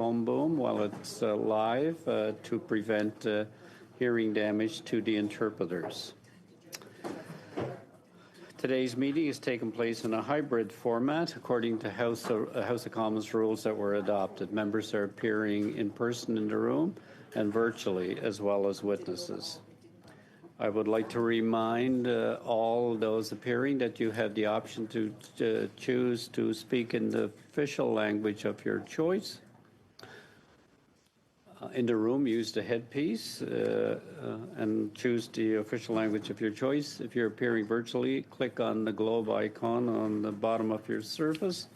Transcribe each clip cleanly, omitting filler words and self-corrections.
phone boom while it's live to prevent hearing damage to the interpreters. Today's meeting is taking place in a hybrid format according to House of Commons rules that were adopted. Members are appearing in person in the room and virtually, as well as witnesses. I would like to remind all those appearing that you have the option to choose to speak in the official language of your choice. In the room, use the headpiece and choose the official language of your choice. If you're appearing virtually, click on the globe icon on the bottom of your surface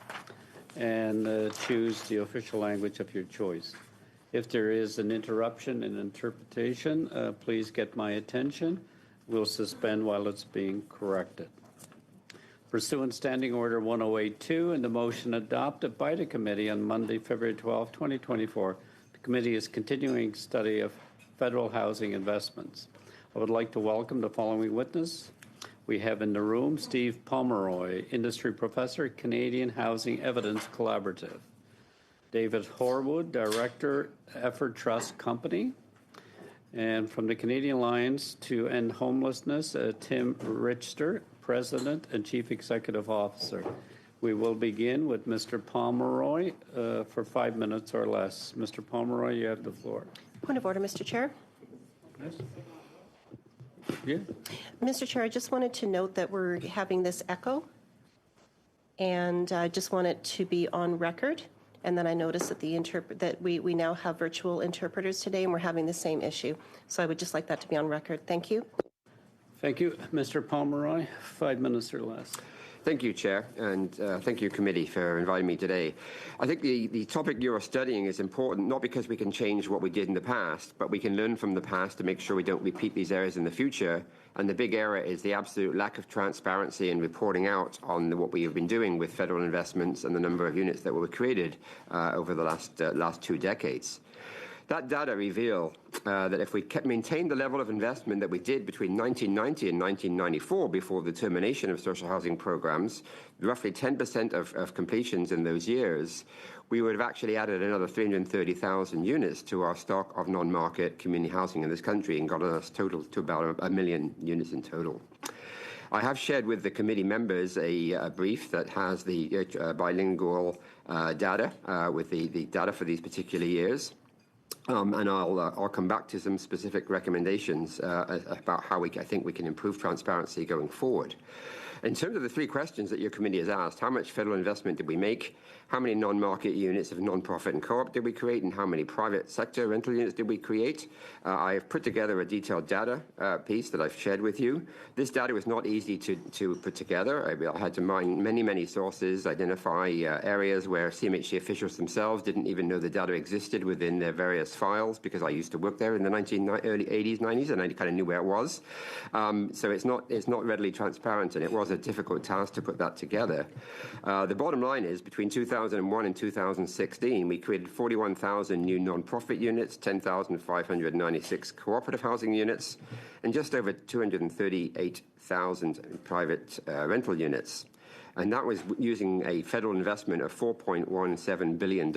and choose the official language of your choice. If there is an interruption in interpretation, please get my attention. We'll suspend while it's being corrected. Pursuant Standing Order 1082 and the motion adopted by the committee on Monday, February 12, 2024, the committee is continuing study of federal housing investments. I would like to welcome the following witness. We have in the room Steve Pomeroy, Industry Professor, Canadian Housing Evidence Collaborative. David Horwood, Director, Effort Trust Company. And from the Canadian Alliance to End Homelessness, Tim Richter, President and Chief Executive Officer. We will begin with Mr. Pomeroy for 5 minutes or less. Mr. Pomeroy, you have the floor. Point of order, Mr. Chair. Yes. Yeah. Mr. Chair, I just wanted to note that we're having this echo, and I just want it to be on record. And then I noticed that we now have virtual interpreters today, and we're having the same issue. So I would just like that to be on record. Thank you. Thank you, Mr. Pomeroy. 5 minutes or less. Thank you, Chair, and thank you, Committee, for inviting me today. I think the topic you're studying is important, not because we can change what we did in the past, but we can learn from the past to make sure we don't repeat these errors in the future. And the big error is the absolute lack of transparency and reporting out on what we have been doing with federal investments and the number of units that were created over the last 2 decades. That data reveal that if we maintained the level of investment that we did between 1990 and 1994 before the termination of social housing programs, roughly 10% of completions in those years, we would have actually added another 330,000 units to our stock of non-market community housing in this country and got us total to about 1 million units in total. I have shared with the committee members a brief that has the bilingual data with the data for these particular years. And I'll come back to some specific recommendations about how I think we can improve transparency going forward. In terms of the 3 questions that your committee has asked, how much federal investment did we make? How many non-market units of non-profit and co-op did we create? And how many private sector rental units did we create? I have put together a detailed data piece that I've shared with you. This data was not easy to put together. I had to mine many sources, identify areas where CMHC officials themselves didn't even know the data existed within their various files, because I used to work there in the early 80s, 90s, and I kind of knew where it was. So it's not readily transparent, and it was a difficult task to put that together. The bottom line is, between 2001 and 2016, we created 41,000 new non-profit units, 10,596 cooperative housing units, and just over 238,000 private rental units. And that was using a federal investment of $4.17 billion,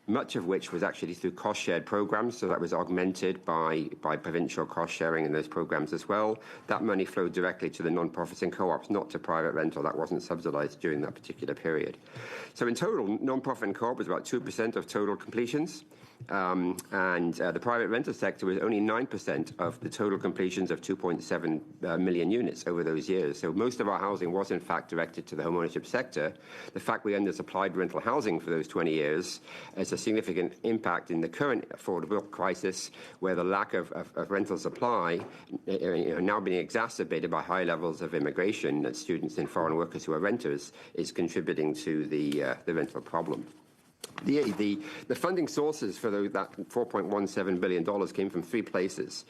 much of which was actually through cost-shared programs, so that was augmented by provincial cost-sharing in those programs as well. That money flowed directly to the non-profits and co-ops, not to private rental. That wasn't subsidized during that particular period. So in total, non-profit and co-op was about 2% of total completions, and the private rental sector was only 9% of the total completions of 2.7 million units over those years. So most of our housing was, in fact, directed to the homeownership sector. The fact we undersupplied rental housing for those 20 years is a significant impact in the current affordable crisis, where the lack of rental supply now being exacerbated by high levels of immigration, that students and foreign workers who are renters, is contributing to the rental problem. The funding sources for that $4.17 billion came from 3 places.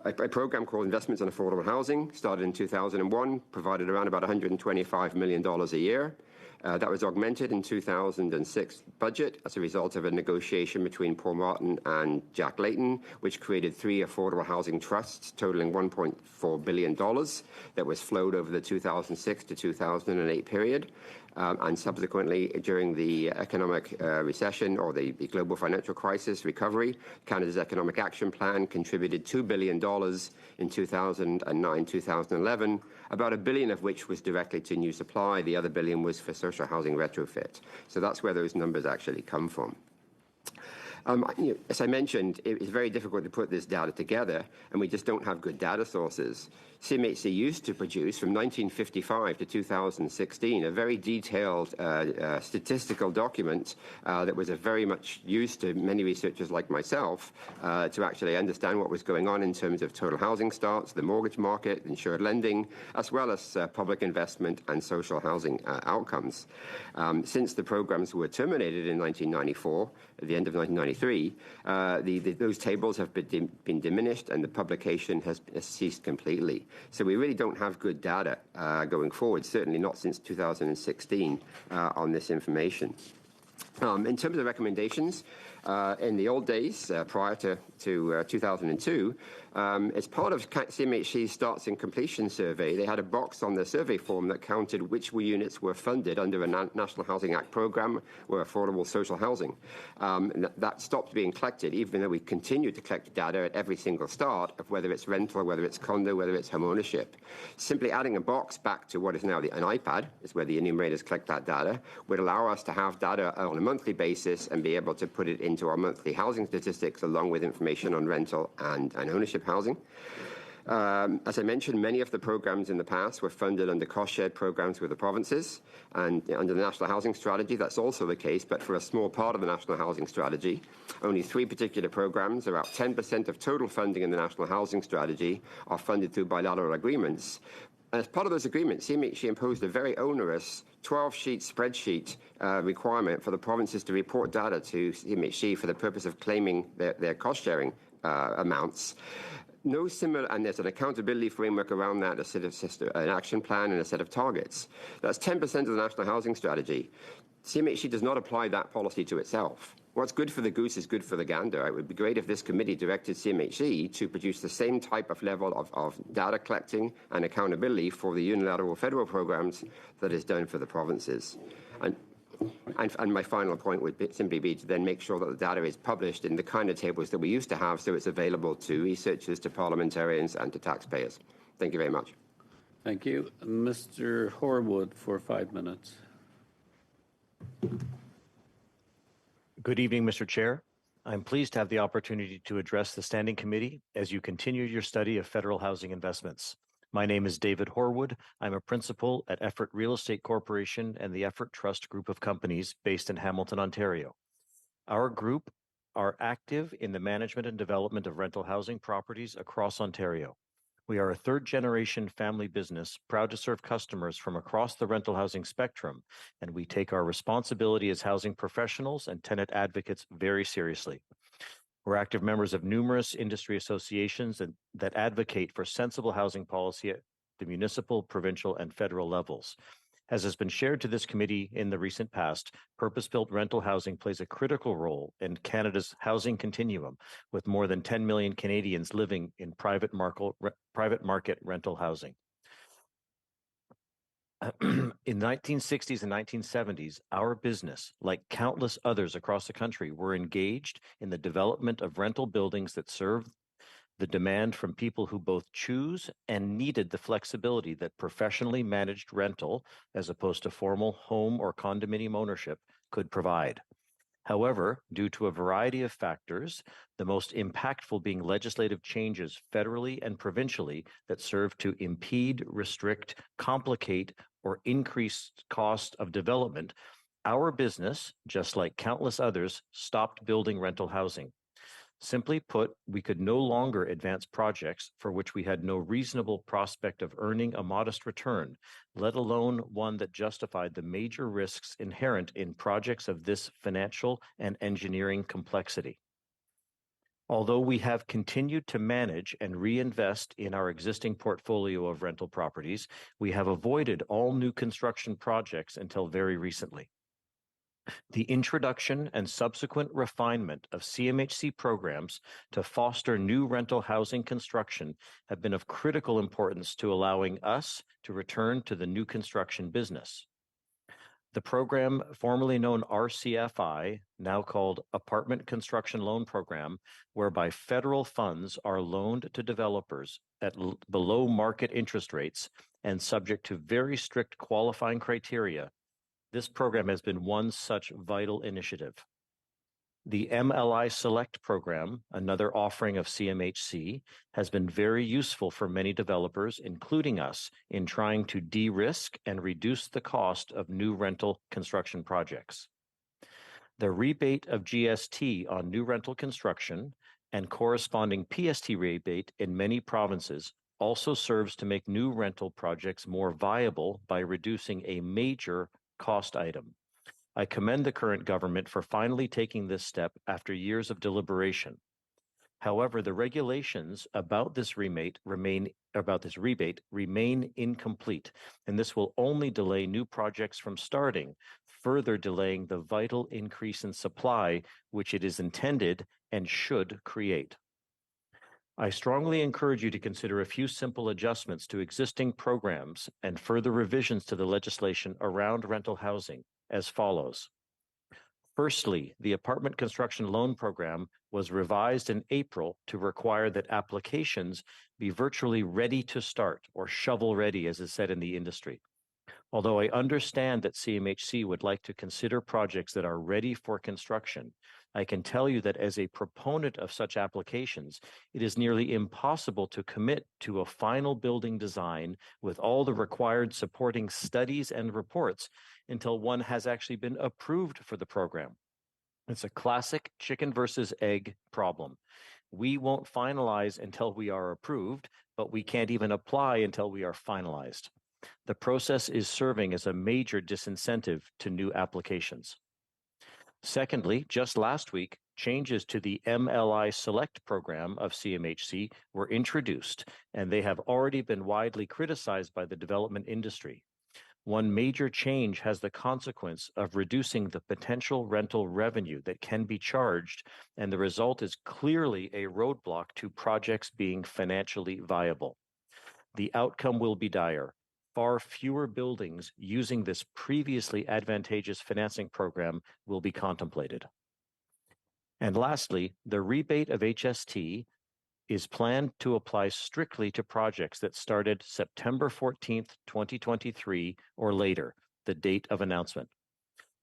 A program called Investments in Affordable Housing started in 2001, provided around about $125 million a year. That was augmented in 2006 budget as a result of a negotiation between Paul Martin and Jack Layton, which created 3 affordable housing trusts totaling $1.4 billion that was flowed over the 2006 to 2008 period. and subsequently during the economic recession or the global financial crisis recovery, Canada's Economic Action Plan contributed $2 billion in 2009-2011, about $1 billion of which was directly to new supply. The other $1 billion was for social housing retrofit. So that's where those numbers actually come from. As I mentioned, it is very difficult to put this data together, and we just don't have good data sources. CMHC used to produce, from 1955 to 2016, a very detailed statistical document that was very much used to many researchers like myself to actually understand what was going on in terms of total housing starts, the mortgage market, insured lending, as well as public investment and social housing outcomes. Since the programs were terminated in 1994, at the end of 1993, those tables have been diminished and the publication has ceased completely. So we really don't have good data going forward, certainly not since 2016 on this information. In terms of recommendations, in the old days, prior to 2002, as part of CMHC's Starts and Completion survey, they had a box on the survey form that counted which units were funded under a National Housing Act program or affordable social housing. That stopped being collected, even though we continued to collect data at every single start of whether it's rental, whether it's condo, whether it's home ownership. Simply adding a box back to what is now an iPad, is where the enumerators collect that data, would allow us to have data on a monthly basis and be able to put it into our monthly housing statistics along with information on rental and ownership housing. As I mentioned, many of the programs in the past were funded under cost-shared programs with the provinces, and under the National Housing Strategy, that's also the case, but for a small part of the National Housing Strategy. Only 3 particular programs, about 10% of total funding in the National Housing Strategy, are funded through bilateral agreements. As part of those agreements, CMHC imposed a very onerous 12-sheet spreadsheet requirement for the provinces to report data to CMHC for the purpose of claiming their cost-sharing amounts. No similar, and there's an accountability framework around that, a set of an action plan and a set of targets. That's 10% of the National Housing Strategy. CMHC does not apply that policy to itself. What's good for the goose is good for the gander. It would be great if this committee directed CMHC to produce the same type of level of data collecting and accountability for the unilateral federal programs that is done for the provinces. And my final point would simply be to then make sure that the data is published in the kind of tables that we used to have, so it's available to researchers, to parliamentarians, and to taxpayers. Thank you very much. Thank you. Mr. Horwood for 5 minutes. Good evening, Mr. Chair. I'm pleased to have the opportunity to address the Standing Committee as you continue your study of federal housing investments. My name is David Horwood. I'm a principal at Effort Real Estate Corporation and the Effort Trust Group of companies based in Hamilton, Ontario. Our group are active in the management and development of rental housing properties across Ontario. We are a third-generation family business proud to serve customers from across the rental housing spectrum, and we take our responsibility as housing professionals and tenant advocates very seriously. We're active members of numerous industry associations that advocate for sensible housing policy at the municipal, provincial, and federal levels. As has been shared to this committee in the recent past, purpose-built rental housing plays a critical role in Canada's housing continuum, with more than 10 million Canadians living in private market rental housing. In the 1960s and 1970s, our business, like countless others across the country, were engaged in the development of rental buildings that served the demand from people who both choose and needed the flexibility that professionally managed rental, as opposed to formal home or condominium ownership, could provide. However, due to a variety of factors, the most impactful being legislative changes federally and provincially that serve to impede, restrict, complicate, or increase cost of development, our business, just like countless others, stopped building rental housing. Simply put, we could no longer advance projects for which we had no reasonable prospect of earning a modest return, let alone one that justified the major risks inherent in projects of this financial and engineering complexity. Although we have continued to manage and reinvest in our existing portfolio of rental properties, we have avoided all new construction projects until very recently. The introduction and subsequent refinement of CMHC programs to foster new rental housing construction have been of critical importance to allowing us to return to the new construction business. The program, formerly known RCFI, now called Apartment Construction Loan Program, whereby federal funds are loaned to developers at below market interest rates and subject to very strict qualifying criteria. This program has been one such vital initiative. The MLI Select program, another offering of CMHC, has been very useful for many developers, including us, in trying to de-risk and reduce the cost of new rental construction projects. The rebate of GST on new rental construction and corresponding PST rebate in many provinces also serves to make new rental projects more viable by reducing a major cost item. I commend the current government for finally taking this step after years of deliberation. However, the regulations about this rebate remain incomplete, and this will only delay new projects from starting, further delaying the vital increase in supply which it is intended and should create. I strongly encourage you to consider a few simple adjustments to existing programs and further revisions to the legislation around rental housing as follows. Firstly, the Apartment Construction Loan Program was revised in April to require that applications be virtually ready to start, or shovel ready, as is said in the industry. Although I understand that CMHC would like to consider projects that are ready for construction, I can tell you that as a proponent of such applications, it is nearly impossible to commit to a final building design with all the required supporting studies and reports until one has actually been approved for the program. It's a classic chicken versus egg problem. We won't finalize until we are approved, but we can't even apply until we are finalized. The process is serving as a major disincentive to new applications. Secondly, just last week, changes to the MLI Select program of CMHC were introduced, and they have already been widely criticized by the development industry. One major change has the consequence of reducing the potential rental revenue that can be charged, and the result is clearly a roadblock to projects being financially viable. The outcome will be dire. Far fewer buildings using this previously advantageous financing program will be contemplated. And lastly, the rebate of HST is planned to apply strictly to projects that started September 14th, 2023 or later, the date of announcement.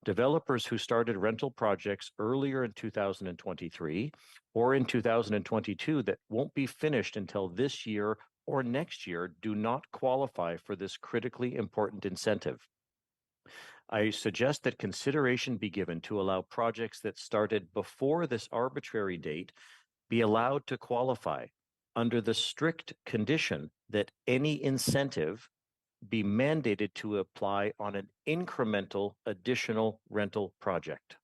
Developers who started rental projects earlier in 2023 or in 2022 that won't be finished until this year or next year do not qualify for this critically important incentive. I suggest that consideration be given to allow projects that started before this arbitrary date be allowed to qualify under the strict condition that any incentive be mandated to apply on an incremental additional rental project.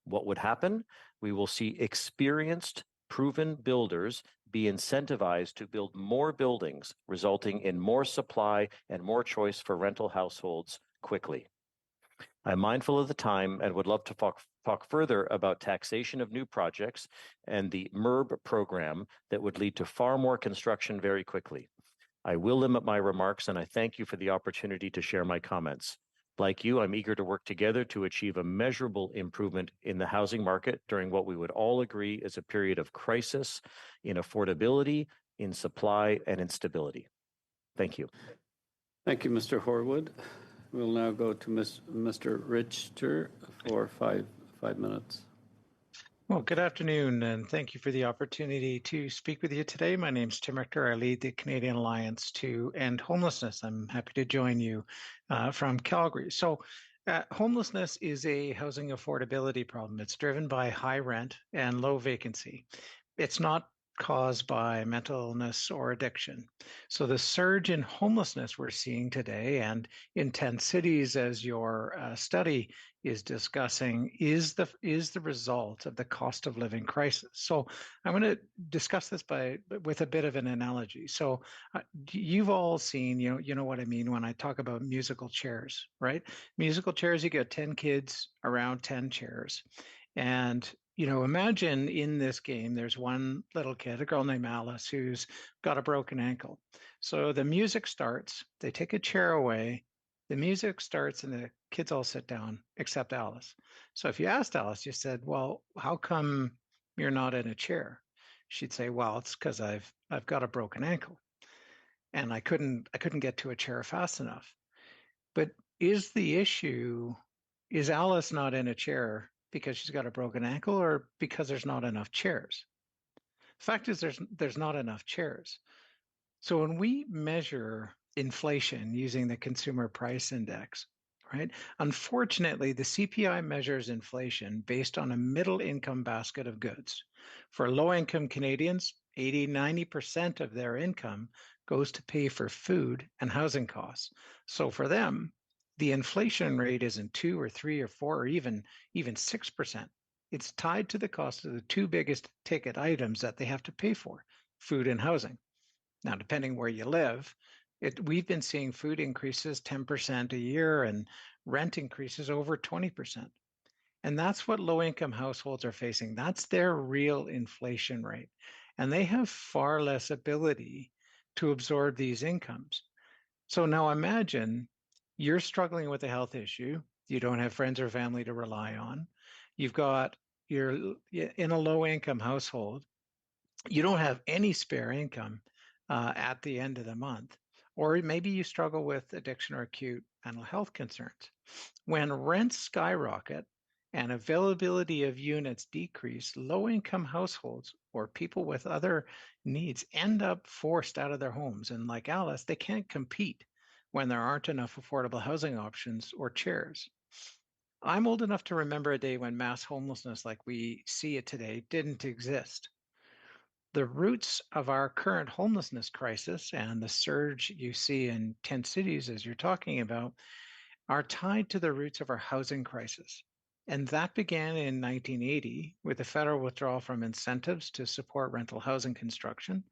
What would happen? We will see experienced, proven builders be incentivized to build more buildings, resulting in more supply and more choice for rental households quickly. I'm mindful of the time and would love to talk further about taxation of new projects and the MERB program that would lead to far more construction very quickly. I will limit my remarks, and I thank you for the opportunity to share my comments. Like you, I'm eager to work together to achieve a measurable improvement in the housing market during what we would all agree is a period of crisis in affordability, in supply, and instability. Thank you. Thank you, Mr. Horwood. We'll now go to Mr. Richter for five minutes. Well, good afternoon, and thank you for the opportunity to speak with you today. My name is Tim Richter. I lead the Canadian Alliance to End Homelessness. I'm happy to join you from Calgary. So homelessness is a housing affordability problem. It's driven by high rent and low vacancy. It's not caused by mental illness or addiction. So the surge in homelessness we're seeing today and in 10 cities, as your study is discussing, is the result of the cost of living crisis. So I'm going to discuss this with a bit of an analogy. So you've all seen, you know what I mean when I talk about musical chairs, right? Musical chairs, you get 10 kids around 10 chairs. And imagine in this game, there's one little kid, a girl named Alice, who's got a broken ankle. So the music starts, they take a chair away, The music starts and the kids all sit down except Alice. So if you asked Alice, you said, "Well, how come you're not in a chair?" She'd say, "Well, it's because I've got a broken ankle and I couldn't get to a chair fast enough." But is the issue, is Alice not in a chair because she's got a broken ankle or because there's not enough chairs? Fact is there's not enough chairs. So when we measure inflation using the consumer price index, right? Unfortunately, the CPI measures inflation based on a middle income basket of goods. For low income Canadians, 80-90% of their income goes to pay for food and housing costs. So for them, the inflation rate isn't 2 or 3 or 4 or even 6%. It's tied to the cost of the two biggest ticket items that they have to pay for, food and housing. Now, depending where you live, we've been seeing food increases 10% a year and rent increases over 20%. And that's what low-income households are facing. That's their real inflation rate. And they have far less ability to absorb these incomes. So now imagine you're struggling with a health issue. You don't have friends or family to rely on. You're in a low-income household. You don't have any spare income at the end of the month, or maybe you struggle with addiction or acute mental health concerns. When rents skyrocket and availability of units decrease, low income households or people with other needs end up forced out of their homes. And like Alice, they can't compete when there aren't enough affordable housing options or chairs. I'm old enough to remember a day when mass homelessness like we see it today didn't exist. The roots of our current homelessness crisis and the surge you see in 10 cities, as you're talking about, are tied to the roots of our housing crisis. And that began in 1980 with the federal withdrawal from incentives to support rental housing construction,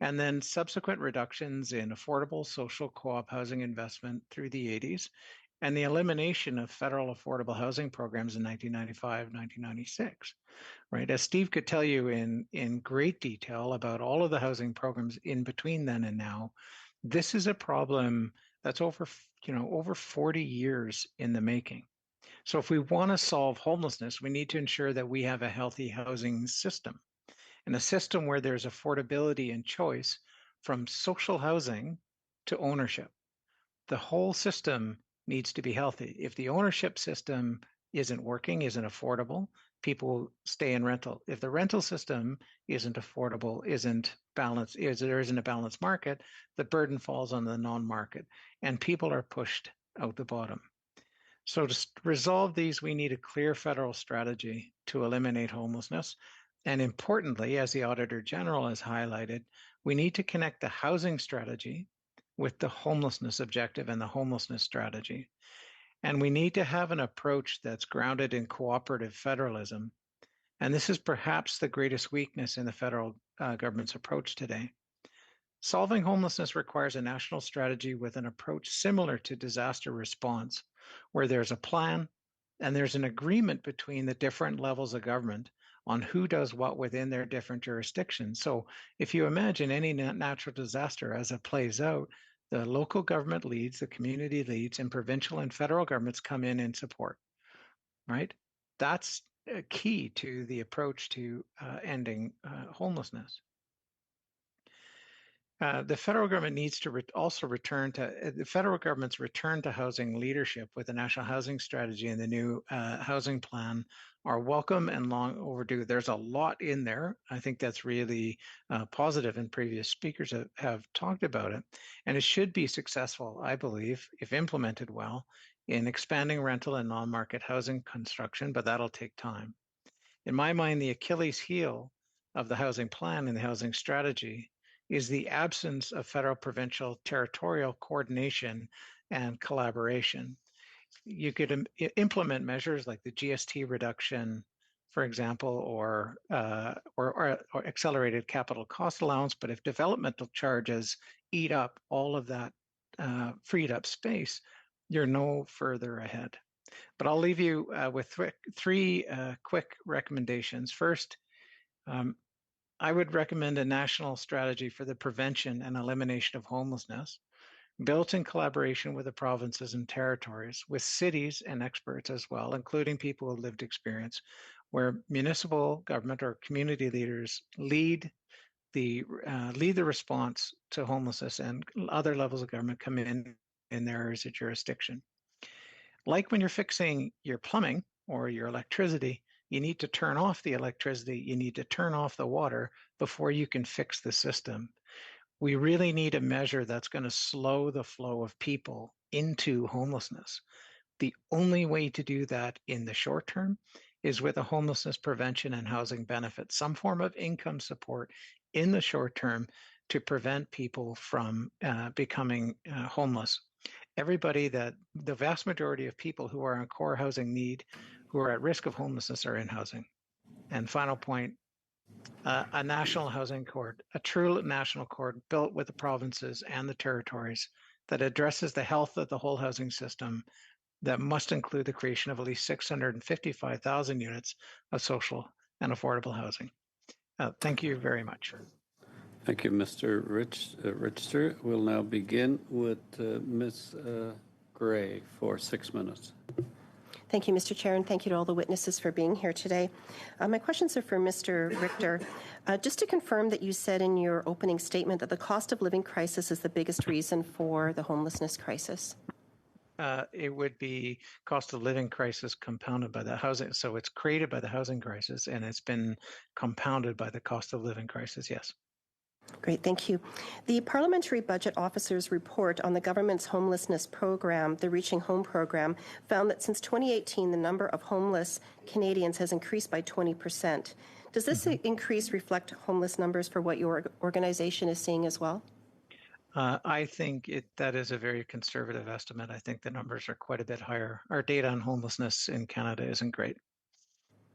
and then subsequent reductions in affordable social co-op housing investment through the 80s, and the elimination of federal affordable housing programs in 1995, 1996. Right? As Steve could tell you in great detail about all of the housing programs in between then and now, this is a problem that's over 40 years in the making. So if we want to solve homelessness, we need to ensure that we have a healthy housing system and a system where there's affordability and choice from social housing to ownership. The whole system needs to be healthy. If the ownership system isn't working, isn't affordable, people stay in rental. If the rental system isn't affordable, isn't balanced, there isn't a balanced market, the burden falls on the non-market and people are pushed out the bottom. So to resolve these, we need a clear federal strategy to eliminate homelessness. And importantly, as the Auditor General has highlighted, we need to connect the housing strategy with the homelessness objective and the homelessness strategy. And we need to have an approach that's grounded in cooperative federalism. And this is perhaps the greatest weakness in the federal government's approach today. Solving homelessness requires a national strategy with an approach similar to disaster response, where there's a plan and there's an agreement between the different levels of government on who does what within their different jurisdictions. So if you imagine any natural disaster as it plays out, the local government leads, the community leads, and provincial and federal governments come in and support, right? That's a key to the approach to ending homelessness. The federal government needs to also return to the federal government's return to housing leadership with the National Housing Strategy and the new housing plan are welcome and long overdue. There's a lot in there. I think that's really positive, and previous speakers have talked about it. And it should be successful, I believe, if implemented well, in expanding rental and non-market housing construction, but that'll take time. In my mind, the Achilles heel of the housing plan and the housing strategy is the absence of federal, provincial, territorial coordination and collaboration. You could implement measures like the GST reduction, for example, or accelerated capital cost allowance, but if developmental charges eat up all of that freed up space, you're no further ahead. But I'll leave you with three quick recommendations. First, I would recommend a national strategy for the prevention and elimination of homelessness, built in collaboration with the provinces and territories, with cities and experts as well, including people with lived experience, where municipal government or community leaders lead the response to homelessness, and other levels of government come in their areas of jurisdiction. Like when you're fixing your plumbing or your electricity, you need to turn off the electricity, you need to turn off the water before you can fix the system. We really need a measure that's going to slow the flow of people into homelessness. The only way to do that in the short term is with a homelessness prevention and housing benefit, some form of income support in the short term to prevent people from becoming homeless. The vast majority of people who are on core housing need, who are at risk of homelessness, are in housing. And final point, a national housing court, a true national court built with the provinces and the territories that addresses the health of the whole housing system, that must include the creation of at least 655,000 units of social and affordable housing. Thank you very much. Thank you, Mr. Richter. We'll now begin with Ms. Gray for 6 minutes. Thank you, Mr. Chair, and thank you to all the witnesses for being here today. My questions are for Mr. Richter. Just to confirm that you said in your opening statement that the cost of living crisis is the biggest reason for the homelessness crisis. It would be cost of living crisis compounded by the housing. So it's created by the housing crisis and it's been compounded by the cost of living crisis, yes. Great, thank you. The Parliamentary Budget Officer's report on the government's homelessness program, the Reaching Home program, found that since 2018, the number of homeless Canadians has increased by 20%. Does this increase reflect homeless numbers for what your organization is seeing as well? I think that is a very conservative estimate. I think the numbers are quite a bit higher. Our data on homelessness in Canada isn't great.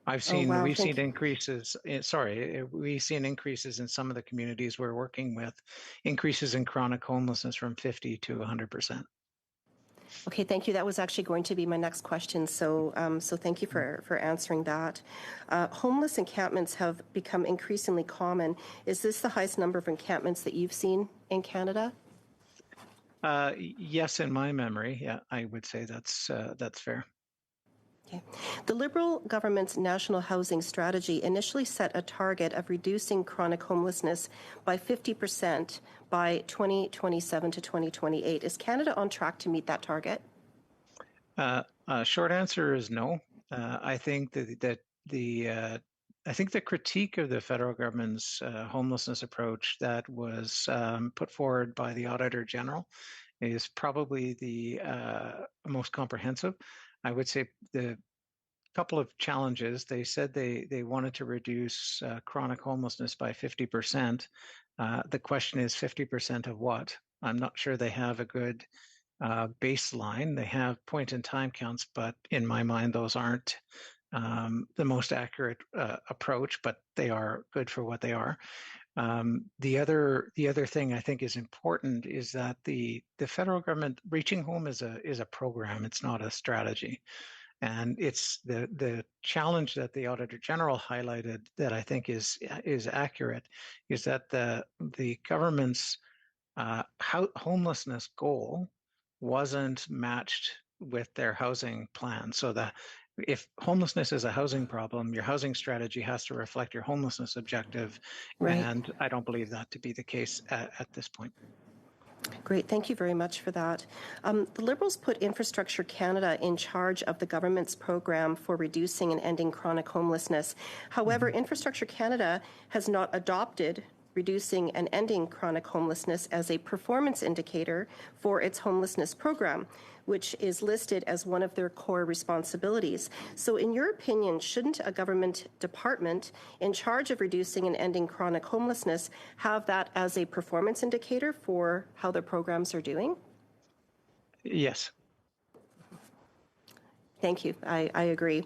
We've seen increases in some of the communities we're working with, increases in chronic homelessness from 50 to 100%. Okay, thank you. That was actually going to be my next question, so thank you for answering that. Homeless encampments have become increasingly common. Is this the highest number of encampments that you've seen in Canada? Yes, in my memory, yeah, I would say that's fair. Okay. The Liberal government's national housing strategy initially set a target of reducing chronic homelessness by 50% by 2027 to 2028. Is Canada on track to meet that target? Short answer is no. I think that the critique of the federal government's homelessness approach that was put forward by the Auditor General is probably the most comprehensive. I would say the couple of challenges. They said they wanted to reduce chronic homelessness by 50%. The question is 50% of what? I'm not sure they have a good baseline. They have point-in-time counts, but in my mind, those aren't the most accurate approach, but they are good for what they are. The other thing I think is important is that the federal government, Reaching Home is a program. It's not a strategy. And it's the challenge that the Auditor General highlighted that I think is accurate is that the government's homelessness goal wasn't matched with their housing plan. So that if homelessness is a housing problem, your housing strategy has to reflect your homelessness objective. Right. And I don't believe that to be the case at this point. Great, thank you very much for that. The Liberals put Infrastructure Canada in charge of the government's program for reducing and ending chronic homelessness. However, Infrastructure Canada has not adopted reducing and ending chronic homelessness as a performance indicator for its homelessness program, which is listed as one of their core responsibilities. So in your opinion, shouldn't a government department in charge of reducing and ending chronic homelessness have that as a performance indicator for how their programs are doing? Yes. Thank you. I agree.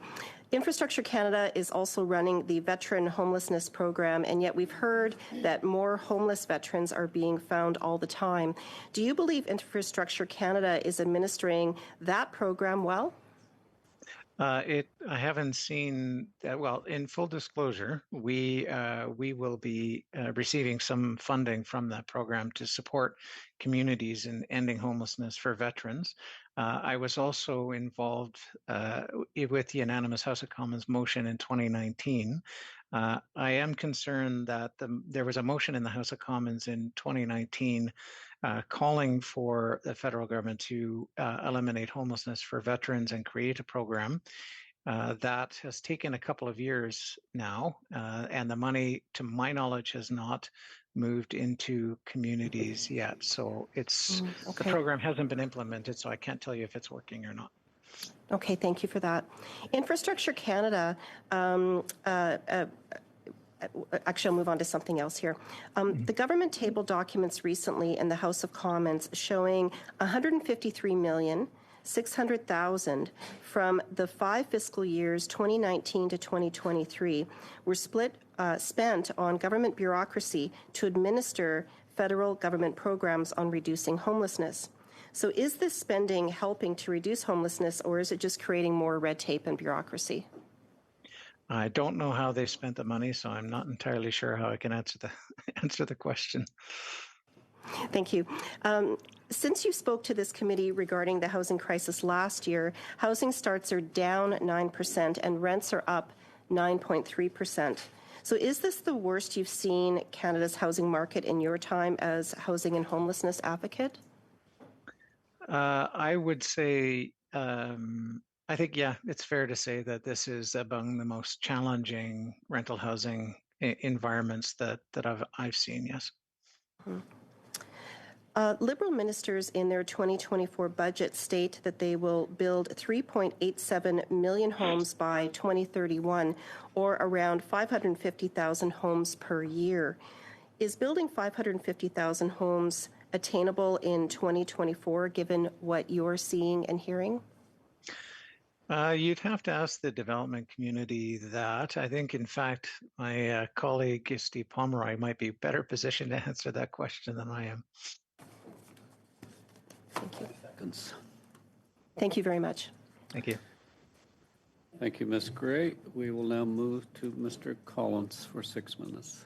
Infrastructure Canada is also running the Veteran Homelessness Program, and yet we've heard that more homeless veterans are being found all the time. Do you believe Infrastructure Canada is administering that program well? I haven't seen that. Well, in full disclosure, we will be receiving some funding from that program to support communities in ending homelessness for veterans. I was also involved with the unanimous House of Commons motion in 2019. I am concerned that there was a motion in the House of Commons in 2019 calling for the federal government to eliminate homelessness for veterans and create a program. That has taken a couple of years now, and the money, to my knowledge, has not moved into communities yet. So the program hasn't been implemented, so I can't tell you if it's working or not. Okay, thank you for that. Infrastructure Canada, actually, I'll move on to something else here. The government tabled documents recently in the House of Commons showing $153,600,000 from the 5 fiscal years 2019 to 2023 were spent on government bureaucracy to administer federal government programs on reducing homelessness. So is this spending helping to reduce homelessness, or is it just creating more red tape and bureaucracy? I don't know how they spent the money, so I'm not entirely sure how I can answer the question. Thank you. Since you spoke to this committee regarding the housing crisis last year, housing starts are down 9% and rents are up 9.3%. So is this the worst you've seen Canada's housing market in your time as housing and homelessness advocate? I would say, I think, yeah, it's fair to say that this is among the most challenging rental housing environments that I've seen, yes. Liberal ministers in their 2024 budget state that they will build 3.87 million homes by 2031, or around 550,000 homes per year. Is building 550,000 homes attainable in 2024, given what you're seeing and hearing? You'd have to ask the development community that. I think, in fact, my colleague, Steve Pomeroy, might be better positioned to answer that question than I am. Thank you. Thank you very much. Thank you. Thank you, Ms. Gray. We will now move to Mr. Collins for 6 minutes.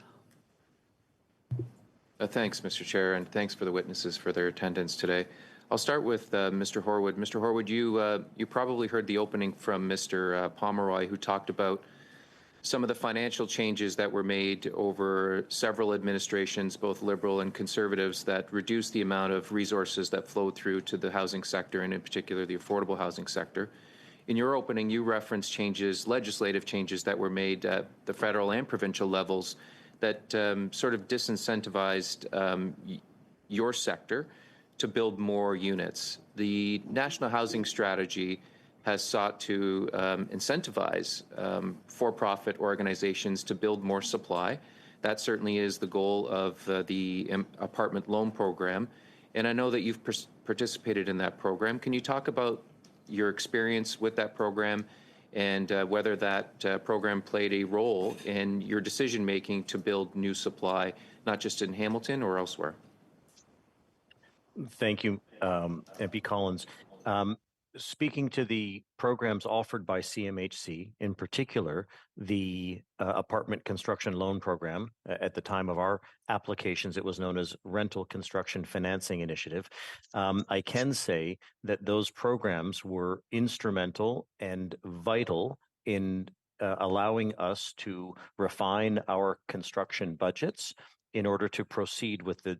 Thanks, Mr. Chair, and thanks for the witnesses for their attendance today. I'll start with Mr. Horwood. Mr. Horwood, you probably heard the opening from Mr. Pomeroy, who talked about some of the financial changes that were made over several administrations, both Liberal and Conservatives, that reduced the amount of resources that flowed through to the housing sector, and in particular the affordable housing sector. In your opening, you referenced changes, legislative changes that were made at the federal and provincial levels that sort of disincentivized your sector to build more units. The National Housing Strategy has sought to incentivize for-profit organizations to build more supply. That certainly is the goal of the apartment loan program. And I know that you've participated in that program. Can you talk about your experience with that program and whether that program played a role in your decision-making to build new supply, not just in Hamilton or elsewhere? Thank you, MP Collins. Speaking to the programs offered by CMHC, in particular, the apartment construction loan program, at the time of our applications, it was known as Rental Construction Financing Initiative. I can say that those programs were instrumental and vital in allowing us to refine our construction budgets in order to proceed with the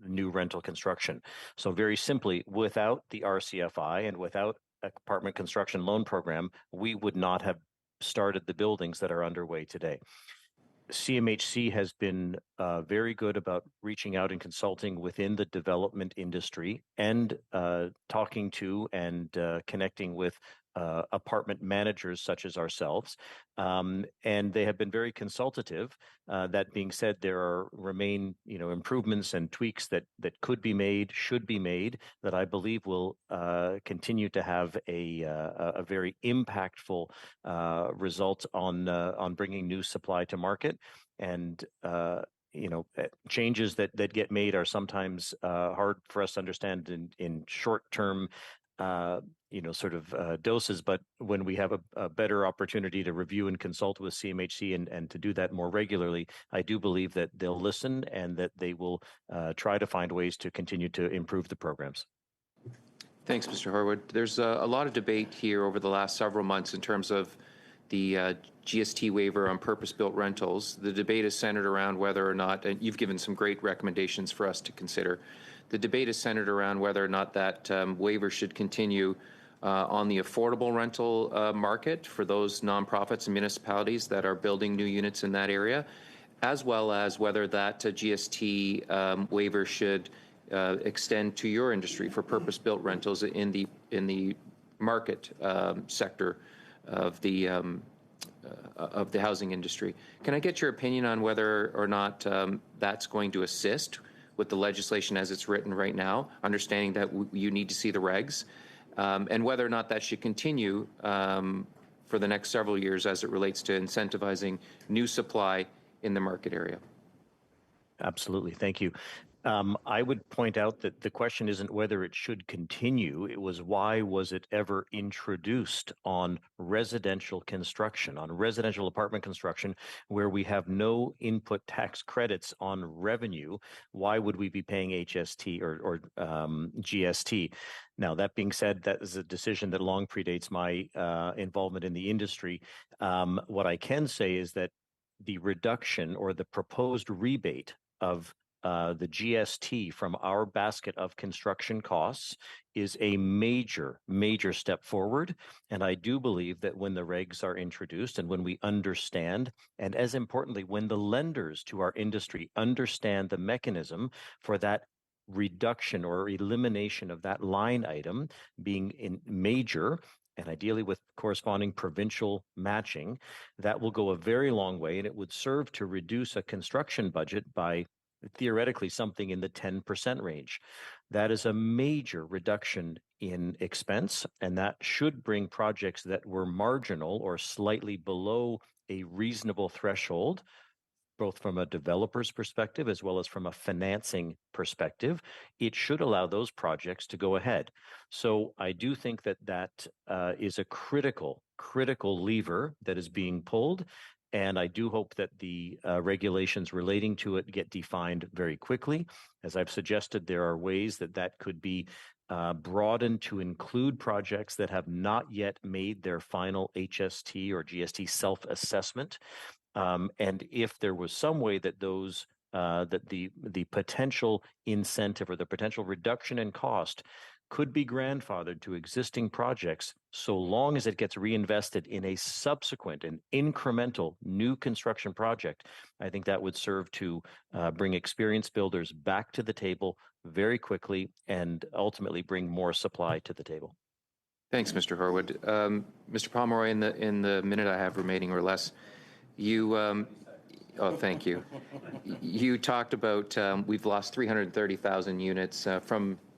new rental construction. So very simply, without the RCFI and without apartment construction loan program, we would not have started the buildings that are underway today. CMHC has been very good about reaching out and consulting within the development industry and talking to and connecting with apartment managers such as ourselves, and they have been very consultative. That being said, there remain improvements and tweaks that could be made, should be made, that I believe will continue to have a very impactful result on bringing new supply to market. And changes that get made are sometimes hard for us to understand in short-term doses, but when we have a better opportunity to review and consult with CMHC and to do that more regularly, I do believe that they'll listen and that they will try to find ways to continue to improve the programs. Thanks, Mr. Horwood. There's a lot of debate here over the last several months in terms of the GST waiver on purpose-built rentals. The debate is centered around whether or not, and you've given some great recommendations for us to consider, the debate is centered around whether or not that waiver should continue on the affordable rental market for those nonprofits and municipalities that are building new units in that area, as well as whether that GST waiver should extend to your industry for purpose-built rentals in the market sector of the housing industry. Can I get your opinion on whether or not that's going to assist with the legislation as it's written right now, understanding that you need to see the regs, and whether or not that should continue for the next several years as it relates to incentivizing new supply in the market area? Absolutely. Thank you. I would point out that the question isn't whether it should continue. It was why was it ever introduced on residential construction, on residential apartment construction, where we have no input tax credits on revenue? Why would we be paying HST or GST? Now, that being said, that is a decision that long predates my involvement in the industry. What I can say is that the reduction or the proposed rebate of the GST from our basket of construction costs is a major, major step forward. And I do believe that when the regs are introduced and when we understand, and as importantly, when the lenders to our industry understand the mechanism for that reduction or elimination of that line item being in major, and ideally with corresponding provincial matching, that will go a very long way, and it would serve to reduce a construction budget by theoretically something in the 10% range. That is a major reduction in expense, and that should bring projects that were marginal or slightly below a reasonable threshold, both from a developer's perspective as well as from a financing perspective. It should allow those projects to go ahead. So I do think that is a critical lever that is being pulled. And I do hope that the regulations relating to it get defined very quickly. As I've suggested, there are ways that could be broadened to include projects that have not yet made their final HST or GST self-assessment. And if there was some way that those that the potential incentive or the potential reduction in cost could be grandfathered to existing projects, so long as it gets reinvested in a subsequent and incremental new construction project, I think that would serve to bring experienced builders back to the table very quickly and ultimately bring more supply to the table. Thanks, Mr. Horwood. Mr. Pomeroy, in the minute I have remaining or less, you thank you. You talked about we've lost 330,000 units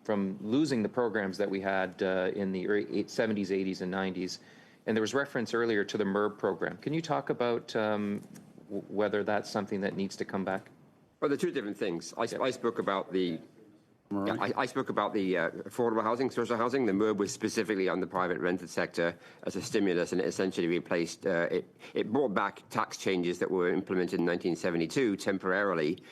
from losing the programs that we had in the 70s, 80s, and 90s. And there was reference earlier to the MERB program. Can you talk about whether that's something that needs to come back? Well, they're two different things. I spoke about the affordable housing, social housing. The MERB was specifically on the private rented sector as a stimulus, and it essentially replaced, it brought back tax changes that were implemented in 1972 temporarily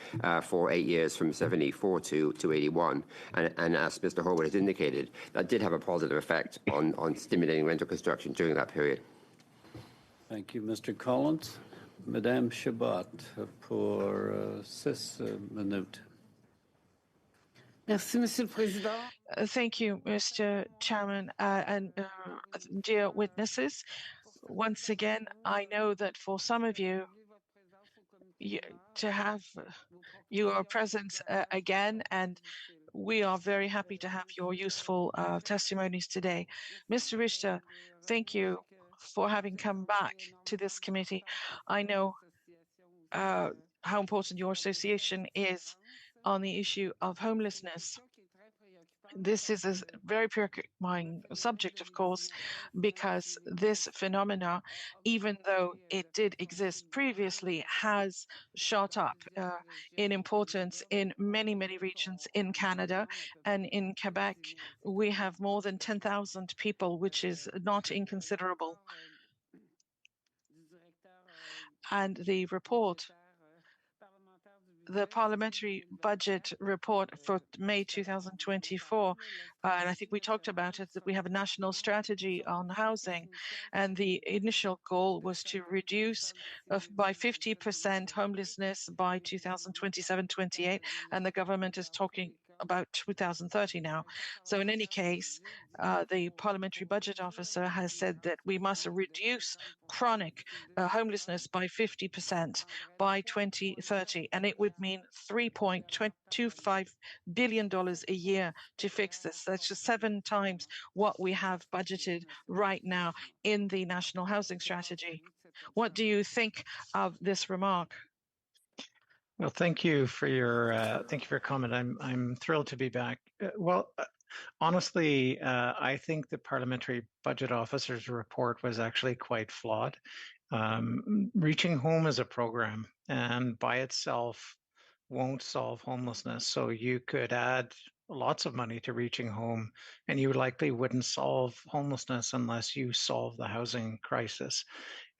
for 8 years from 74 to 81. And as Mr. Horwood has indicated, that did have a positive effect on stimulating rental construction during that period. Thank you, Mr. Collins. Madame Chabot pour 6 minutes. Merci, Monsieur le Président. Thank you, Mr. Chairman, and dear witnesses. Once again, I know that for some of you, to have your presence again, and we are very happy to have your useful testimonies today. Mr. Richter, thank you for having come back to this committee. I know how important your association is on the issue of homelessness. This is a very preoccupying subject, of course, because this phenomena, even though it did exist previously, has shot up in importance in many, many regions in Canada. And in Quebec, we have more than 10,000 people, which is not inconsiderable. And the report, the parliamentary budget report for May 2024, and I think we talked about it, that we have a national strategy on housing, and the initial goal was to reduce by 50% homelessness by 2027-28, and the government is talking about 2030 now. So in any case, the parliamentary budget officer has said that we must reduce chronic homelessness by 50% by 2030, and it would mean $3.25 billion a year to fix this. That's just 7 times what we have budgeted right now in the National Housing Strategy. What do you think of this remark? Well, thank you for your comment. I'm thrilled to be back. Honestly, I think the parliamentary budget officer's report was actually quite flawed. Reaching Home is a program, and by itself won't solve homelessness. So you could add lots of money to Reaching Home, and you likely wouldn't solve homelessness unless you solve the housing crisis.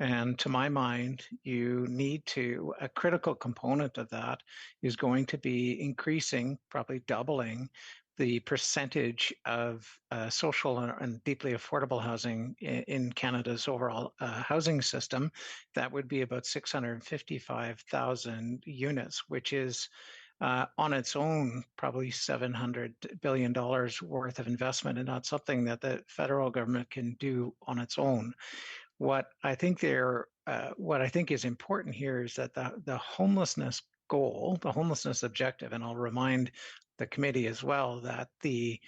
And to my mind, you need to, a critical component of that is going to be increasing, probably doubling, the percentage of social and deeply affordable housing in Canada's overall housing system. That would be about 655,000 units, which is on its own probably $700 billion worth of investment, and not something that the federal government can do on its own. What I think is important here is that the homelessness goal, the homelessness objective, and I'll remind the committee as well that the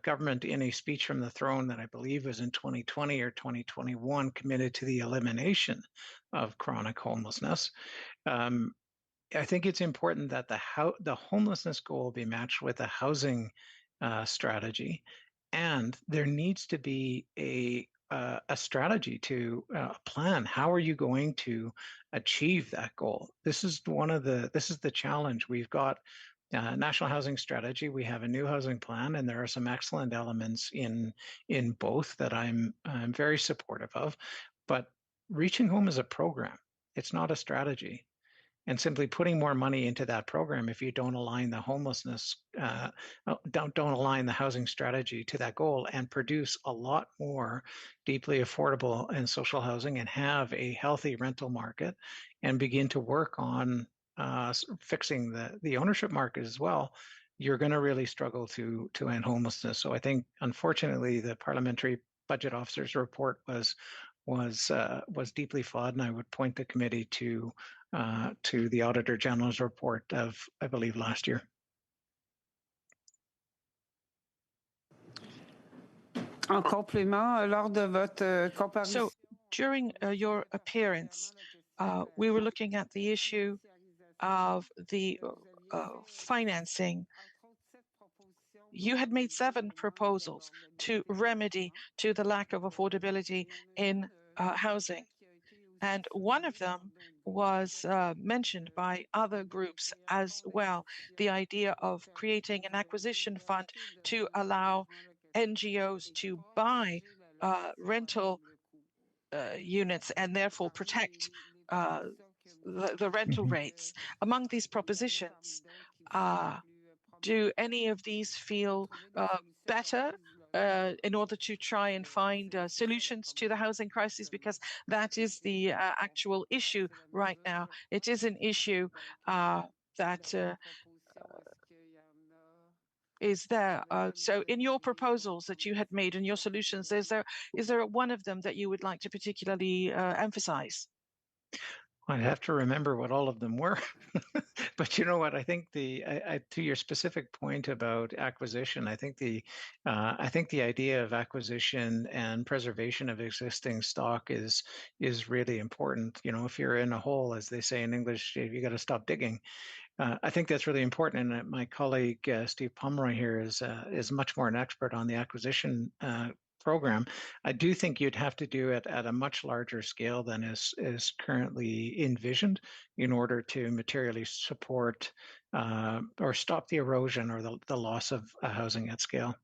government, in a speech from the throne that I believe was in 2020 or 2021, committed to the elimination of chronic homelessness. I think it's important that the homelessness goal be matched with a housing strategy, and there needs to be a strategy to plan. How are you going to achieve that goal? This is the challenge. We've got National Housing Strategy. We have a new housing plan, and there are some excellent elements in both that I'm very supportive of. But Reaching Home is a program. It's not a strategy. And simply putting more money into that program, if you don't align the homelessness, don't align the housing strategy to that goal, and produce a lot more deeply affordable and social housing, and have a healthy rental market, and begin to work on fixing the ownership market as well, you're going to really struggle to end homelessness. So I think, unfortunately, the parliamentary budget officer's report was deeply flawed, and I would point the committee to the Auditor General's report of, I believe, last year. So during your appearance, we were looking at the issue of the financing. You had made 7 proposals to remedy to the lack of affordability in housing. And one of them was mentioned by other groups as well, the idea of creating an acquisition fund to allow NGOs to buy rental units and therefore protect the rental rates. Among these propositions, do any of these feel better in order to try and find solutions to the housing crisis? Because that is the actual issue right now. It is an issue that is there. So in your proposals that you had made and your solutions, is there one of them that you would like to particularly emphasize? I'd have to remember what all of them were. But you know what? I think to your specific point about acquisition, I think the idea of acquisition and preservation of existing stock is really important. You know, if you're in a hole, as they say in English, you got to stop digging. I think that's really important. And my colleague Steve Pomeroy here is much more an expert on the acquisition program. I do think you'd have to do it at a much larger scale than is currently envisioned in order to materially support or stop the erosion or the loss of housing at scale.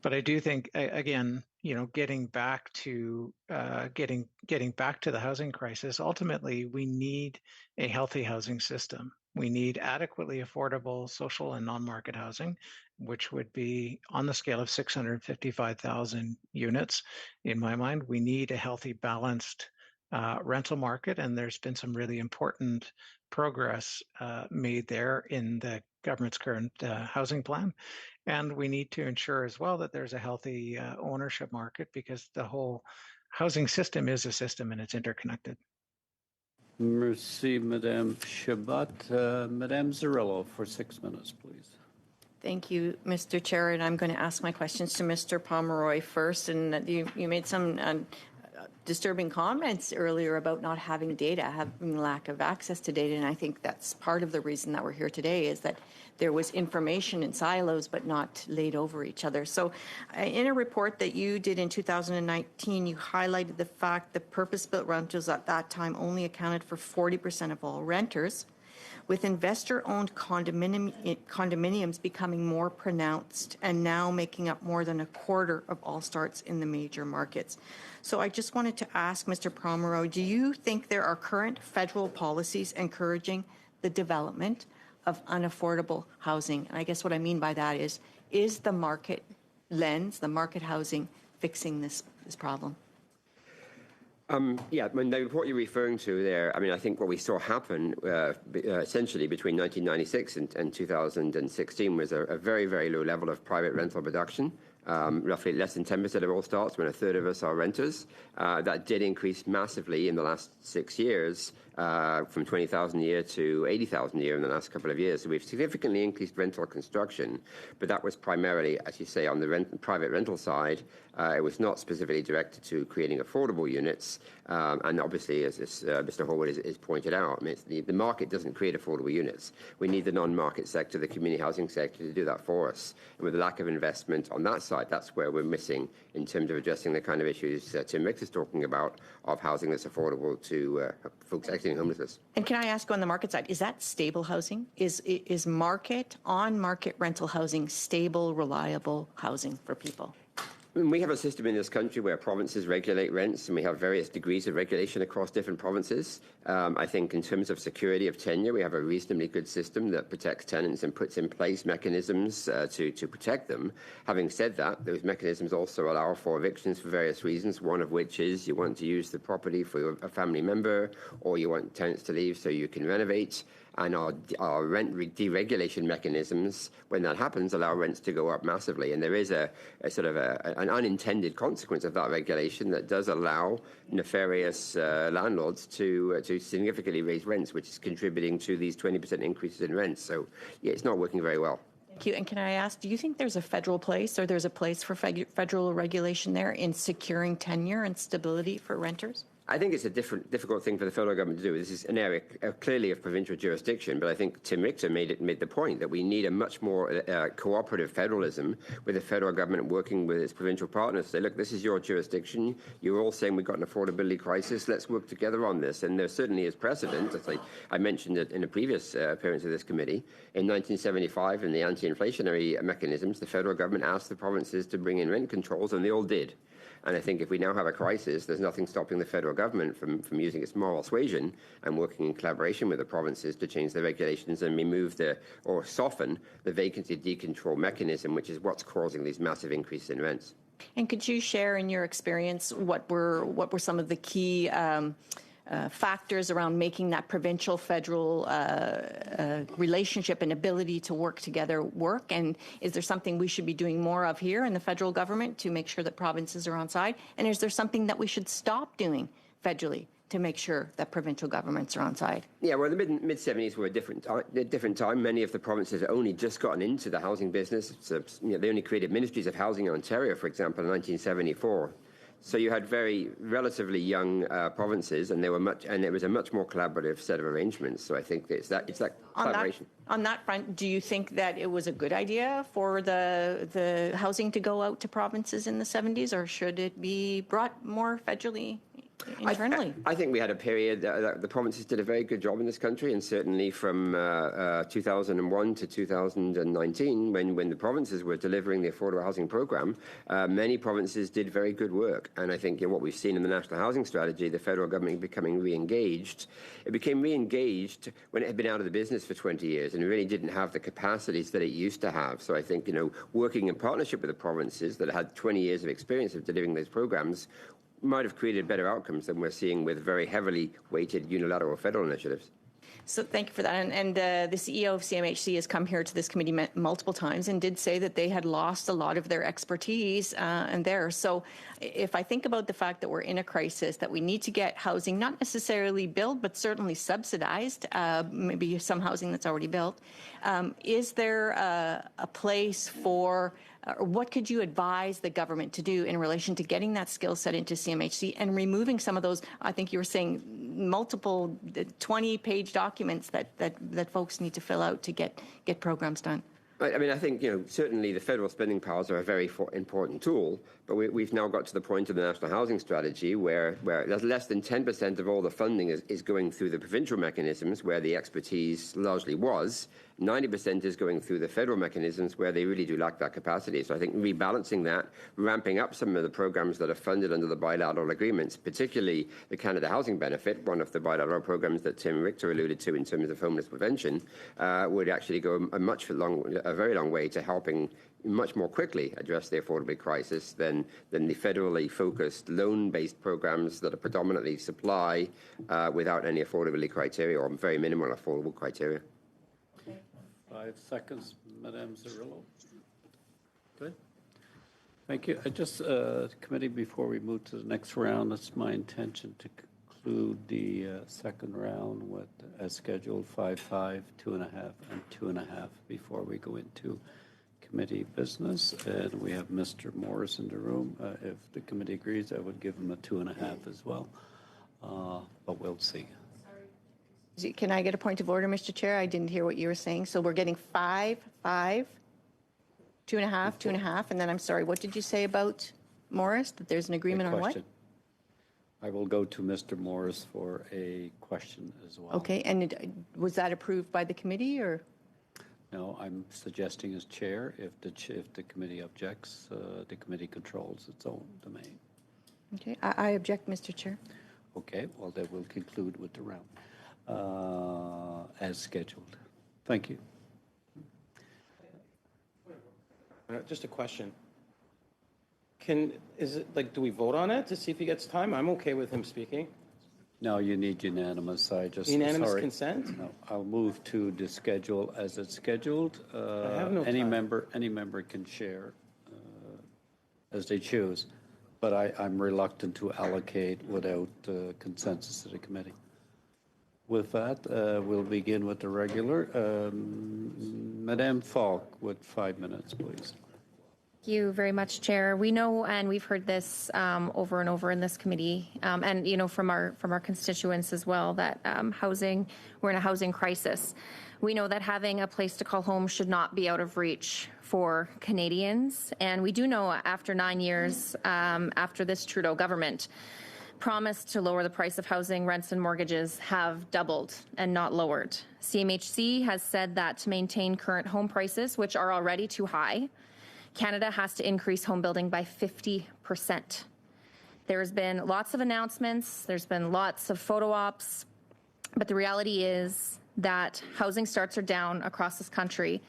But I do think, again, you know, getting back to the housing crisis, ultimately we need a healthy housing system. We need adequately affordable social and non-market housing, which would be on the scale of 655,000 units. In my mind, we need a healthy, balanced rental market, and there's been some really important progress made there in the government's current housing plan. And we need to ensure as well that there's a healthy ownership market, because the whole housing system is a system and it's interconnected. Merci, Madame Chabot. Madame Zarrillo for 6 minutes, please. Thank you, Mr. Chair, and I'm going to ask my questions to Mr. Pomeroy first. And you made some disturbing comments earlier about not having data, having lack of access to data, and I think that's part of the reason that we're here today, is that there was information in silos but not laid over each other. So in a report that you did in 2019, you highlighted the fact that purpose-built rentals at that time only accounted for 40% of all renters, with investor-owned condominiums becoming more pronounced and now making up more than a quarter of all starts in the major markets. So I just wanted to ask Mr. Pomeroy, do you think there are current federal policies encouraging the development of unaffordable housing? And I guess what I mean by that is the market lens, the market housing, fixing this problem? Yeah, I mean, what you're referring to there, I mean, I think what we saw happen essentially between 1996 and 2016 was a very, very low level of private rental production. Roughly less than 10% of all starts, when a third of us are renters. That did increase massively in the last 6 years, from 20,000 a year to 80,000 a year in the last couple of years. So we've significantly increased rental construction, but that was primarily, as you say, on the private rental side. It was not specifically directed to creating affordable units. And obviously, as Mr. Horwood has pointed out, I mean, the market doesn't create affordable units. We need the non-market sector, the community housing sector, to do that for us. And with the lack of investment on that side, that's where we're missing in terms of addressing the kind of issues Tim Mix is talking about, of housing that's affordable to folks exiting homelessness. And can I ask, on the market side, is that stable housing? Is on-market rental housing stable, reliable housing for people? We have a system in this country where provinces regulate rents, and we have various degrees of regulation across different provinces. I think in terms of security of tenure, we have a reasonably good system that protects tenants and puts in place mechanisms to protect them. Having said that, those mechanisms also allow for evictions for various reasons, one of which is you want to use the property for a family member, or you want tenants to leave so you can renovate. And our rent deregulation mechanisms, when that happens, allow rents to go up massively. And there is a sort of an unintended consequence of that regulation that does allow nefarious landlords to significantly raise rents, which is contributing to these 20% increases in rents. So, yeah, it's not working very well. Thank you. And can I ask, do you think there's a federal place, or there's a place for federal regulation there in securing tenure and stability for renters? I think it's a difficult thing for the federal government to do. This is an area clearly of provincial jurisdiction, but I think Tim Richter made the point that we need a much more cooperative federalism, with the federal government working with its provincial partners to say, look, this is your jurisdiction. You're all saying we've got an affordability crisis. Let's work together on this. And there certainly is precedent. As I mentioned it in a previous appearance of this committee. In 1975, in the anti-inflationary mechanisms, the federal government asked the provinces to bring in rent controls, and they all did. And I think if we now have a crisis, there's nothing stopping the federal government from using its moral suasion and working in collaboration with the provinces to change the regulations and remove or soften the vacancy decontrol mechanism, which is what's causing these massive increases in rents. And could you share, in your experience, what were some of the key factors around making that provincial-federal relationship and ability to work together work? And is there something we should be doing more of here in the federal government to make sure that provinces are on side? And is there something that we should stop doing federally to make sure that provincial governments are on side? Yeah, well, the mid-70s were a different time. Many of the provinces had only just gotten into the housing business. So, they only created ministries of housing in Ontario, for example, in 1974. So you had very relatively young provinces, and it was a much more collaborative set of arrangements. So I think it's that collaboration. On that front, do you think that it was a good idea for the housing to go out to provinces in the 70s, or should it be brought more federally? Internally? I think we had a period that the provinces did a very good job in this country, and certainly from 2001 to 2019, when the provinces were delivering the affordable housing program, many provinces did very good work. And I think what we've seen in the National Housing Strategy, the federal government becoming re-engaged, it became re-engaged when it had been out of the business for 20 years and really didn't have the capacities that it used to have. So I think, working in partnership with the provinces that had 20 years of experience of delivering those programs might have created better outcomes than we're seeing with very heavily weighted unilateral federal initiatives. So thank you for that. And the CEO of CMHC has come here to this committee multiple times and did say that they had lost a lot of their expertise there. So if I think about the fact that we're in a crisis, that we need to get housing, not necessarily built, but certainly subsidized, maybe some housing that's already built, is there a place for what could you advise the government to do in relation to getting that skill set into CMHC and removing some of those, I think you were saying, multiple 20-page documents that folks need to fill out to get programs done? I mean, I think, certainly the federal spending powers are a very important tool, but we've now got to the point of the National Housing Strategy where less than 10% of all the funding is going through the provincial mechanisms where the expertise largely was. 90% is going through the federal mechanisms where they really do lack that capacity. So I think rebalancing that, ramping up some of the programs that are funded under the bilateral agreements, particularly the Canada Housing Benefit, one of the bilateral programs that Tim Richter alluded to in terms of homeless prevention, would actually go a very long way to helping much more quickly address the affordability crisis than the federally focused loan-based programs that are predominantly supply without any affordability criteria or very minimal affordable criteria. 5 seconds, Madame Cirillo. Good. Thank you. Committee, before we move to the next round, it's my intention to conclude the second round with, as scheduled, 5-5, 2.5, and 2.5 before we go into committee business. And we have Mr. Morris in the room. If the committee agrees, I would give him a 2.5 as well. But we'll see. Can I get a point of order, Mr. Chair? I didn't hear what you were saying. So we're getting 5, 2.5, 2.5, and then I'm sorry, what did you say about Morris? That there's an agreement on what? I will go to Mr. Morris for a question as well. Okay, and was that approved by the committee or? No, I'm suggesting as chair, if the committee objects, the committee controls its own domain. Okay, I object, Mr. Chair. Okay, well, then we'll conclude with the round as scheduled. Thank you. Just a question. Is it like, do we vote on it to see if he gets time? I'm okay with him speaking. No, you need unanimous. Unanimous consent? No, I'll move to the schedule as it's scheduled. I have no any time. member can share as they choose, but I'm reluctant to allocate without consensus of the committee. With that, we'll begin with the regular. Madame Falk with 5 minutes, please. Thank you very much, Chair. We know, and we've heard this over and over in this committee, and from our constituents as well, that we're in a housing crisis. We know that having a place to call home should not be out of reach for Canadians, and we do know after 9 years after this Trudeau government promised to lower the price of housing, rents and mortgages have doubled and not lowered. CMHC has said that to maintain current home prices, which are already too high, Canada has to increase home building by 50%. There's been lots of announcements, there's been lots of photo ops, but the reality is that housing starts are down across this country,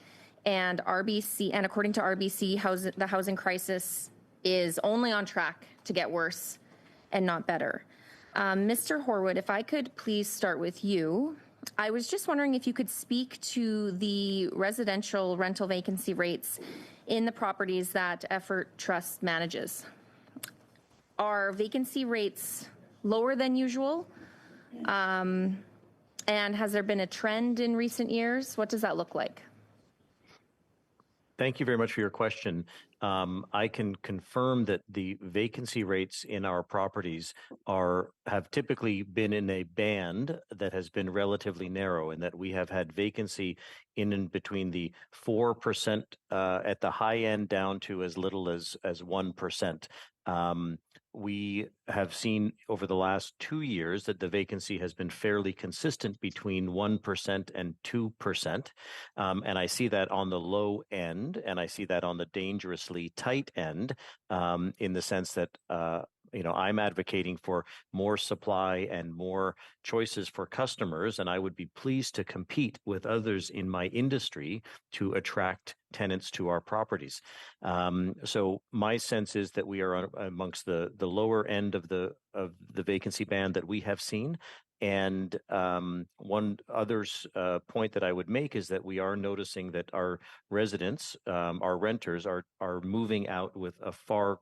and according to RBC, the housing crisis is only on track to get worse and not better. Mr. Horwood, if I could please start with you. I was just wondering if you could speak to the residential rental vacancy rates in the properties that Effort Trust manages. Are vacancy rates lower than usual, And has there been a trend in recent years? What does that look like? Thank you very much for your question. I can confirm that the vacancy rates in our properties have typically been in a band that has been relatively narrow, and that we have had vacancy in and between the 4% at the high end down to as little as 1%. We have seen over the last 2 years that the vacancy has been fairly consistent between 1% and 2%. And I see that on the low end, and I see that on the dangerously tight end, in the sense that I'm advocating for more supply and more choices for customers, and I would be pleased to compete with others in my industry to attract tenants to our properties. So my sense is that we are amongst the lower end of the vacancy band that we have seen. And one other point that I would make is that we are noticing that our residents, our renters, are moving out with a far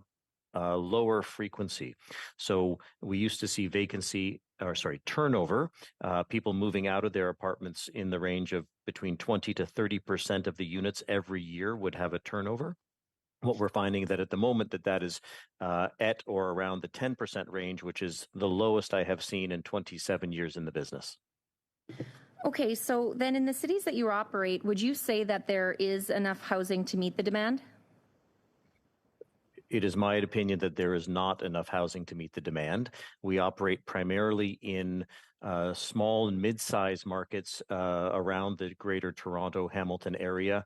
lower frequency. So we used to see turnover, people moving out of their apartments in the range of between 20 to 30% of the units every year would have a turnover. What we're finding that at the moment that is at or around the 10% range, which is the lowest I have seen in 27 years in the business. Okay, so then in the cities that you operate, would you say that there is enough housing to meet the demand? It is my opinion that there is not enough housing to meet the demand. We operate primarily in small and mid-sized markets around the Greater Toronto, Hamilton area.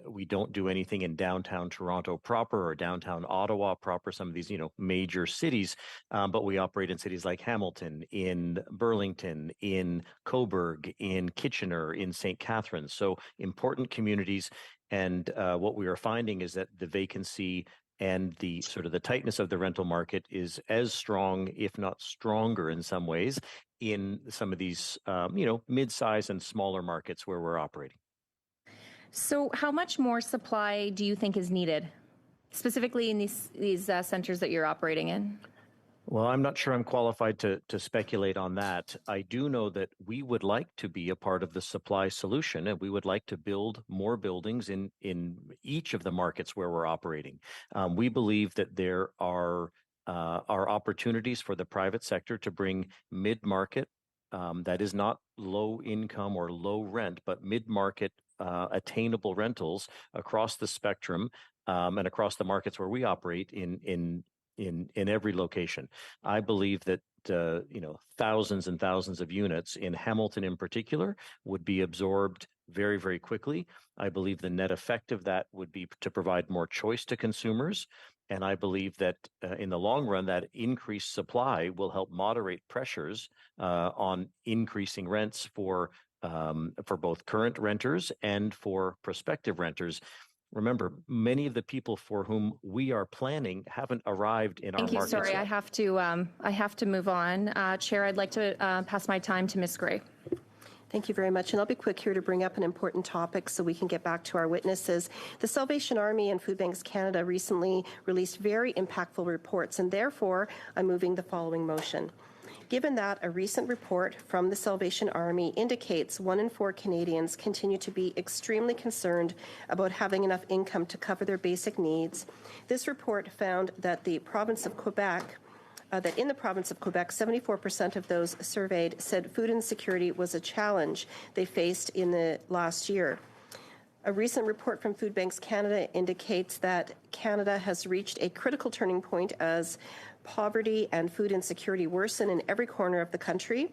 We don't do anything in downtown Toronto proper or downtown Ottawa proper, some of these, major cities, but we operate in cities like Hamilton, in Burlington, in Cobourg, in Kitchener, in St. Catharines. So important communities. And what we are finding is that the vacancy and the sort of the tightness of the rental market is as strong, if not stronger in some ways, in some of these, mid-size and smaller markets where we're operating. So how much more supply do you think is needed, specifically in these centers that you're operating in? Well, I'm not sure I'm qualified to speculate on that. I do know that we would like to be a part of the supply solution, and we would like to build more buildings in each of the markets where we're operating. We believe that there are opportunities for the private sector to bring mid-market, that is not low income or low rent, but mid-market attainable rentals across the spectrum and across the markets where we operate in every location. I believe that thousands and thousands of units in Hamilton in particular would be absorbed very, very quickly. I believe the net effect of that would be to provide more choice to consumers. And I believe that in the long run, that increased supply will help moderate pressures on increasing rents for both current renters and for prospective renters. Remember, many of the people for whom we are planning haven't arrived in our markets. Thank you. Sorry, yet. I have to move on. Chair, I'd like to pass my time to Ms. Gray. Thank you very much. And I'll be quick here to bring up an important topic so we can get back to our witnesses. The Salvation Army and Food Banks Canada recently released very impactful reports, and therefore I'm moving the following motion. Given that a recent report from the Salvation Army indicates 1 in 4 Canadians continue to be extremely concerned about having enough income to cover their basic needs, this report found that in the province of Quebec, 74% of those surveyed said food insecurity was a challenge they faced in the last year. A recent report from Food Banks Canada indicates that Canada has reached a critical turning point as poverty and food insecurity worsen in every corner of the country.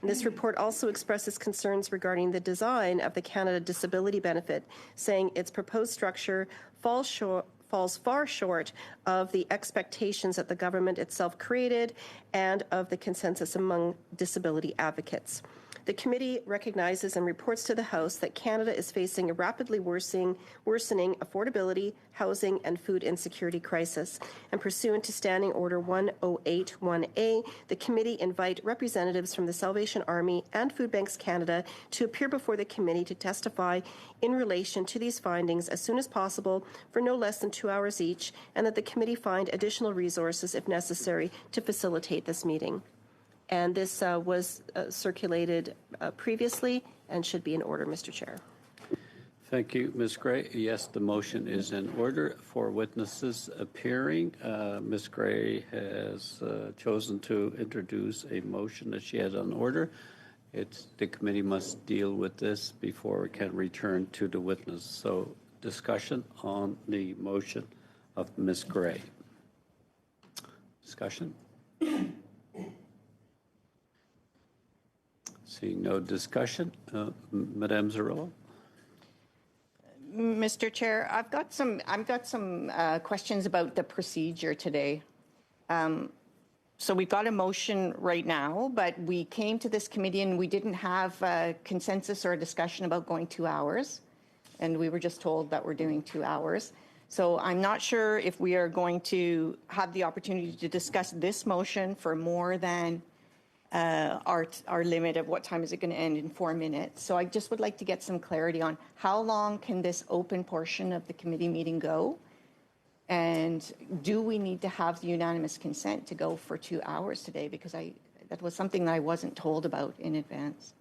And this report also expresses concerns regarding the design of the Canada Disability Benefit, saying its proposed structure falls far short of the expectations that the government itself created and of the consensus among disability advocates. The committee recognizes and reports to the House that Canada is facing a rapidly worsening affordability, housing, and food insecurity crisis. And pursuant to Standing Order 1081A, the committee invite representatives from the Salvation Army and Food Banks Canada to appear before the committee to testify in relation to these findings as soon as possible for no less than 2 hours each, and that the committee find additional resources if necessary to facilitate this meeting. And this was circulated previously and should be in order, Mr. Chair. Thank you, Ms. Gray. Yes, the motion is in order for witnesses appearing. Ms. Gray has chosen to introduce a motion that she has on order. The committee must deal with this before it can return to the witness. So discussion on the motion of Ms. Gray. Discussion? Seeing no discussion, Madame Zarrillo? Mr. Chair, I've got some questions about the procedure today. So we've got a motion right now, but we came to this committee and we didn't have a consensus or a discussion about going 2 hours. And we were just told that we're doing 2 hours. So I'm not sure if we are going to have the opportunity to discuss this motion for more than our limit of what time is it going to end in 4 minutes. So I just would like to get some clarity on how long can this open portion of the committee meeting go? And do we need to have the unanimous consent to go for 2 hours today? Because that was something that I wasn't told about in advance.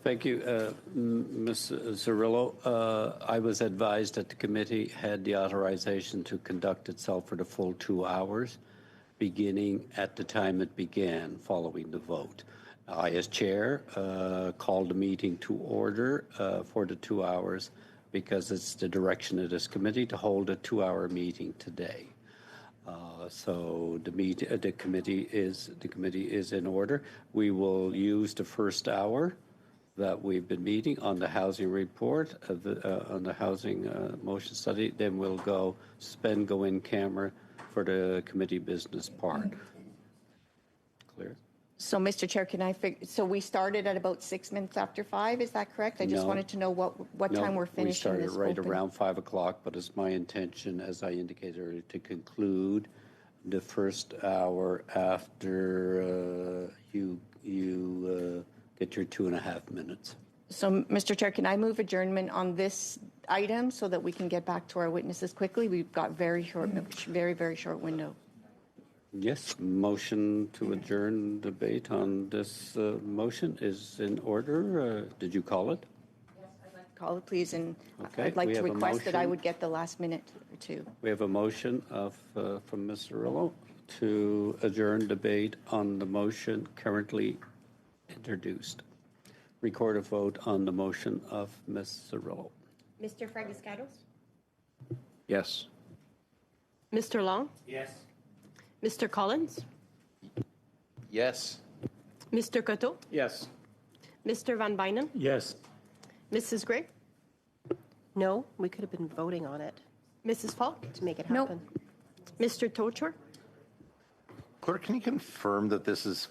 Thank you, Ms. Zarrillo. I was advised that the committee had the authorization to conduct itself for the full 2 hours, beginning at the time it began, following the vote. I, as chair, called the meeting to order for the 2 hours because it's the direction of this committee to hold a 2-hour meeting today. So the committee is in order. We will use the first hour that we've been meeting on the housing report, on the housing motion study. Then we'll go in camera for the committee business part. Clear? So, Mr. Chair, so we started at about 6 minutes after 5, is that correct? I just No. wanted to know what time we're finishing we this started right open. around 5 o'clock, but it's my intention, as I indicated earlier, to conclude the first hour after you get your 2.5 minutes. So, Mr. Chair, can I move adjournment on this item so that we can get back to our witnesses quickly? We've got very short window. Yes, motion to adjourn debate on this motion is in order. Did you call it? Yes, I'd like to call it, please, and Okay, I'd like we to have a request that I motion. would get the last minute or two. We have a motion from Ms. Zarrillo to adjourn debate on the motion currently introduced. Record a vote on the motion of Ms. Zarrillo. Mr. Fragiscatos? Yes. Mr. Long? Yes. Mr. Collins? Yes. Mr. Coteau? Yes. Mr. Van Bynen? Yes. Mrs. Gray? No, we could have been voting on it. Mrs. Falk, to make it Nope. happen. Mr. Tochor? Clerk, can you confirm that this is